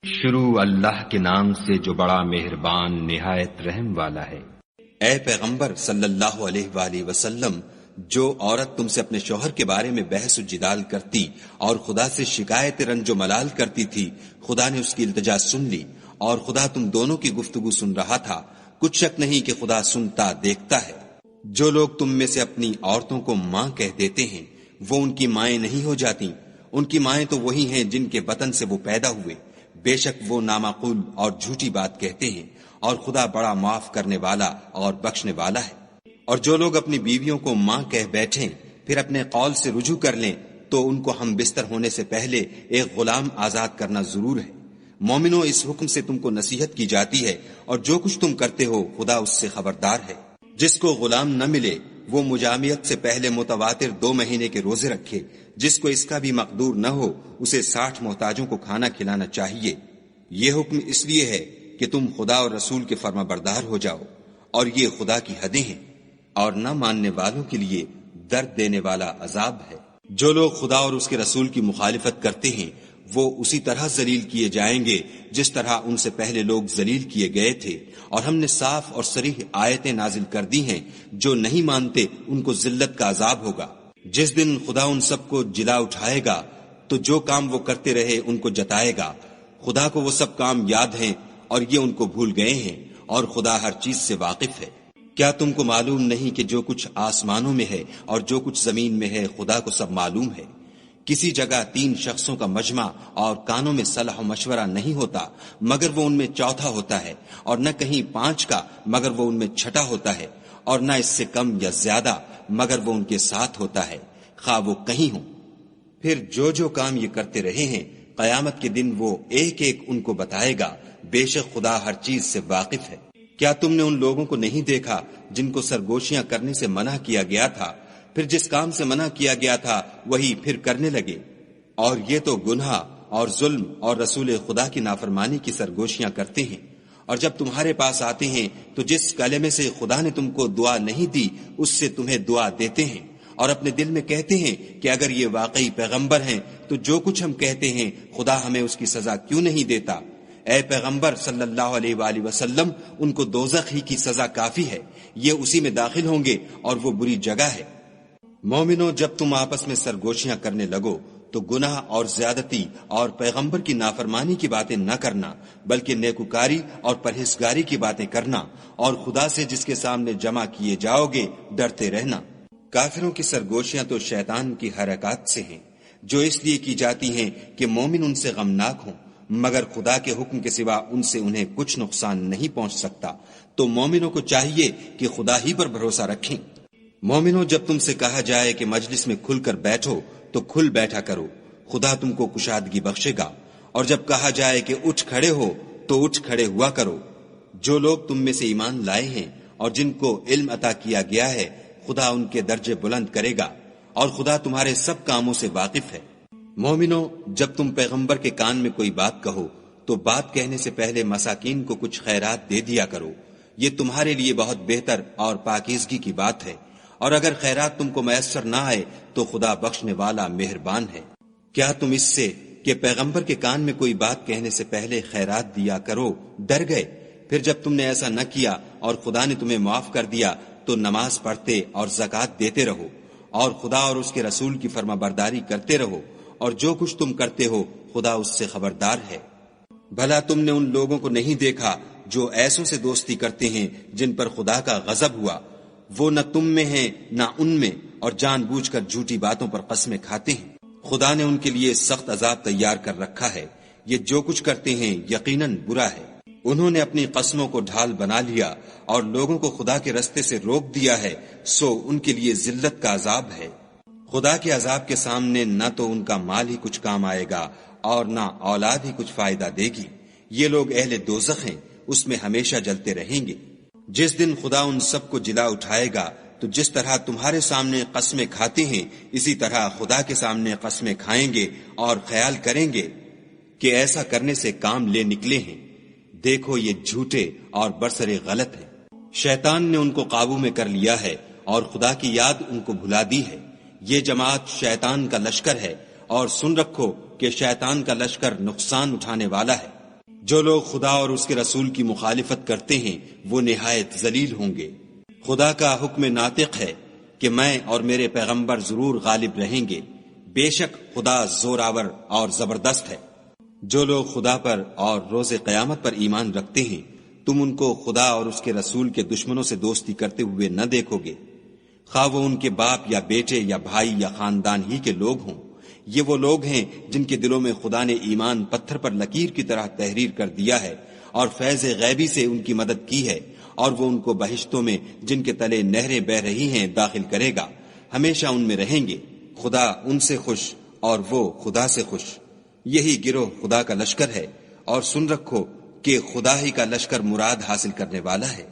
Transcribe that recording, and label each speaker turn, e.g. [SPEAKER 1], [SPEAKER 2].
[SPEAKER 1] شروع اللہ کے نام سے جو بڑا مہربان نہایت رحم والا ہے۔
[SPEAKER 2] اے پیغمبر صلی اللہ علیہ وآلہ وسلم، جو عورت تم سے اپنے شوہر کے بارے میں بحث و جدال کرتی اور خدا سے شکایت رنج و ملال کرتی تھی، خدا نے اس کی التجا سن لی اور خدا تم دونوں کی گفتگو سن رہا تھا۔ کچھ شک نہیں کہ خدا سنتا دیکھتا ہے۔ جو لوگ تم میں سے اپنی عورتوں کو ماں کہہ دیتے ہیں وہ ان کی مائیں نہیں ہو جاتی، ان کی مائیں تو وہی ہیں جن کے بطن سے وہ پیدا ہوئے۔ بے شک وہ نامعقول اور جھوٹی بات کہتے ہیں، اور خدا بڑا معاف کرنے والا اور بخشنے والا ہے۔ اور جو لوگ اپنی بیویوں کو ماں کہہ بیٹھیں پھر اپنے قول سے رجوع کر لیں تو ان کو ہم بستر ہونے سے پہلے ایک غلام آزاد کرنا ضرور ہے۔ مومنو، اس حکم سے تم کو نصیحت کی جاتی ہے، اور جو کچھ تم کرتے ہو خدا اس سے خبردار ہے۔ جس کو غلام نہ ملے وہ مجامعت سے پہلے متواتر 2 مہینے کے روزے رکھے۔ جس کو اس کا بھی مقدور نہ ہو اسے 60 محتاجوں کو کھانا کھلانا چاہیے۔ یہ حکم اس لیے ہے کہ تم خدا اور رسول کے فرما بردار ہو جاؤ، اور یہ خدا کی حدیں ہیں، اور نہ ماننے والوں کے لیے درد دینے والا عذاب ہے۔ جو لوگ خدا اور اس کے رسول کی مخالفت کرتے ہیں وہ اسی طرح ذلیل کیے جائیں گے جس طرح ان سے پہلے لوگ ذلیل کیے گئے تھے، اور ہم نے صاف اور صریح آیتیں نازل کر دی ہیں۔ جو نہیں مانتے ان کو ذلت کا عذاب ہوگا۔ جس دن خدا ان سب کو جلا اٹھائے گا تو جو کام وہ کرتے رہے ان کو جتائے گا۔ خدا کو وہ سب کام یاد ہیں اور یہ ان کو بھول گئے ہیں، اور خدا ہر چیز سے واقف ہے۔ کیا تم کو معلوم نہیں کہ جو کچھ آسمانوں میں ہے اور جو کچھ زمین میں ہے خدا کو سب معلوم ہے؟ کسی جگہ 3 شخصوں کا مجمع اور کانوں میں صلاح و مشورہ نہیں ہوتا مگر وہ ان میں چوتھا ہوتا ہے، اور نہ کہیں 5 کا مگر وہ ان میں چھٹا ہوتا ہے، اور نہ اس سے کم یا زیادہ مگر وہ ان کے ساتھ ہوتا ہے، خواہ وہ کہیں ہوں۔ پھر جو کام یہ کرتے رہے ہیں قیامت کے دن وہ ایک ایک ان کو بتائے گا۔ بے شک خدا ہر چیز سے واقف ہے۔ کیا تم نے ان لوگوں کو نہیں دیکھا جن کو سرگوشیاں کرنے سے منع کیا گیا تھا، پھر جس کام سے منع کیا گیا تھا وہی پھر کرنے لگے؟ اور یہ تو گناہ اور ظلم اور رسول خدا کی نافرمانی کی سرگوشیاں کرتے ہیں۔ اور جب تمہارے پاس آتے ہیں تو جس کلمے سے خدا نے تم کو دعا نہیں دی اس سے تمہیں دعا دیتے ہیں، اور اپنے دل میں کہتے ہیں کہ اگر یہ واقعی پیغمبر ہیں تو جو کچھ ہم کہتے ہیں خدا ہمیں اس کی سزا کیوں نہیں دیتا؟ اے پیغمبر صلی اللہ علیہ وآلہ وسلم، ان کو دوزخ ہی کی سزا کافی ہے، یہ اسی میں داخل ہوں گے اور وہ بری جگہ ہے۔ مومنو، جب تم آپس میں سرگوشیاں کرنے لگو تو گناہ اور زیادتی اور پیغمبر کی نافرمانی کی باتیں نہ کرنا، بلکہ نیکوکاری اور پرہیزگاری کی باتیں کرنا، اور خدا سے جس کے سامنے جمع کیے جاؤ گے ڈرتے رہنا۔ کافروں کی سرگوشیاں تو شیطان کی حرکات سے ہیں، جو اس لیے کی جاتی ہیں کہ مومن ان سے غمناک ہوں، مگر خدا کے حکم کے سوا ان سے انہیں کچھ نقصان نہیں پہنچ سکتا۔ تو مومنوں کو چاہیے کہ خدا ہی پر بھروسہ رکھیں۔ مومنوں، جب تم سے کہا جائے کہ مجلس میں کھل کر بیٹھو تو کھل بیٹھا کرو، خدا تم کو کشادگی بخشے گا۔ اور جب کہا جائے کہ اٹھ کھڑے ہو تو اٹھ کھڑے ہوا کرو۔ جو لوگ تم میں سے ایمان لائے ہیں اور جن کو علم عطا کیا گیا ہے خدا ان کے درجے بلند کرے گا، اور خدا تمہارے سب کاموں سے واقف ہے۔ مومنو، جب تم پیغمبر کے کان میں کوئی بات کہو تو بات کہنے سے پہلے مساکین کو کچھ خیرات دے دیا کرو، یہ تمہارے لیے بہت بہتر اور پاکیزگی کی بات ہے۔ اور اگر خیرات تم کو میسر نہ آئے تو خدا بخشنے والا مہربان ہے۔ کیا تم اس سے کہ پیغمبر کے کان میں کوئی بات کہنے سے پہلے خیرات دیا کرو ڈر گئے؟ پھر جب تم نے ایسا نہ کیا اور خدا نے تمہیں معاف کر دیا تو نماز پڑھتے اور زکوٰۃ دیتے رہو، اور خدا اور اس کے رسول کی فرما برداری کرتے رہو، اور جو کچھ تم کرتے ہو خدا اس سے خبردار ہے۔ بھلا تم نے ان لوگوں کو نہیں دیکھا جو ایسوں سے دوستی کرتے ہیں جن پر خدا کا غضب ہوا؟ وہ نہ تم میں ہیں نہ ان میں، اور جان بوجھ کر جھوٹی باتوں پر قسمیں کھاتے ہیں۔ خدا نے ان کے لیے سخت عذاب تیار کر رکھا ہے، یہ جو کچھ کرتے ہیں یقیناً برا ہے۔ انہوں نے اپنی قسموں کو ڈھال بنا لیا اور لوگوں کو خدا کے رستے سے روک دیا ہے، سو ان کے لیے ذلت کا عذاب ہے۔ خدا کے عذاب کے سامنے نہ تو ان کا مال ہی کچھ کام آئے گا اور نہ اولاد ہی کچھ فائدہ دے گی۔ یہ لوگ اہل دوزخ ہیں، اس میں ہمیشہ جلتے رہیں گے۔ جس دن خدا ان سب کو جلا اٹھائے گا تو جس طرح تمہارے سامنے قسمیں کھاتے ہیں اسی طرح خدا کے سامنے قسمیں کھائیں گے، اور خیال کریں گے کہ ایسا کرنے سے کام لے نکلے ہیں۔ دیکھو یہ جھوٹے اور برسرے غلط ہیں۔ شیطان نے ان کو قابو میں کر لیا ہے اور خدا کی یاد ان کو بھلا دی ہے۔ یہ جماعت شیطان کا لشکر ہے، اور سن رکھو کہ شیطان کا لشکر نقصان اٹھانے والا ہے۔ جو لوگ خدا اور اس کے رسول کی مخالفت کرتے ہیں وہ نہایت ذلیل ہوں گے۔ خدا کا حکم ناطق ہے کہ میں اور میرے پیغمبر ضرور غالب رہیں گے، بے شک خدا زوراور اور زبردست ہے۔ جو لوگ خدا پر اور روز قیامت پر ایمان رکھتے ہیں تم ان کو خدا اور اس کے رسول کے دشمنوں سے دوستی کرتے ہوئے نہ دیکھو گے، خواہ وہ ان کے باپ یا بیٹے یا بھائی یا خاندان ہی کے لوگ ہوں۔ یہ وہ لوگ ہیں جن کے دلوں میں خدا نے ایمان پتھر پر لکیر کی طرح تحریر کر دیا ہے اور فیض غیبی سے ان کی مدد کی ہے، اور وہ ان کو بہشتوں میں جن کے تلے نہریں بہ رہی ہیں داخل کرے گا، ہمیشہ ان میں رہیں گے۔ خدا ان سے خوش اور وہ خدا سے خوش۔ یہی گروہ خدا کا لشکر ہے، اور سن رکھو کہ خدا ہی کا لشکر مراد حاصل کرنے والا ہے۔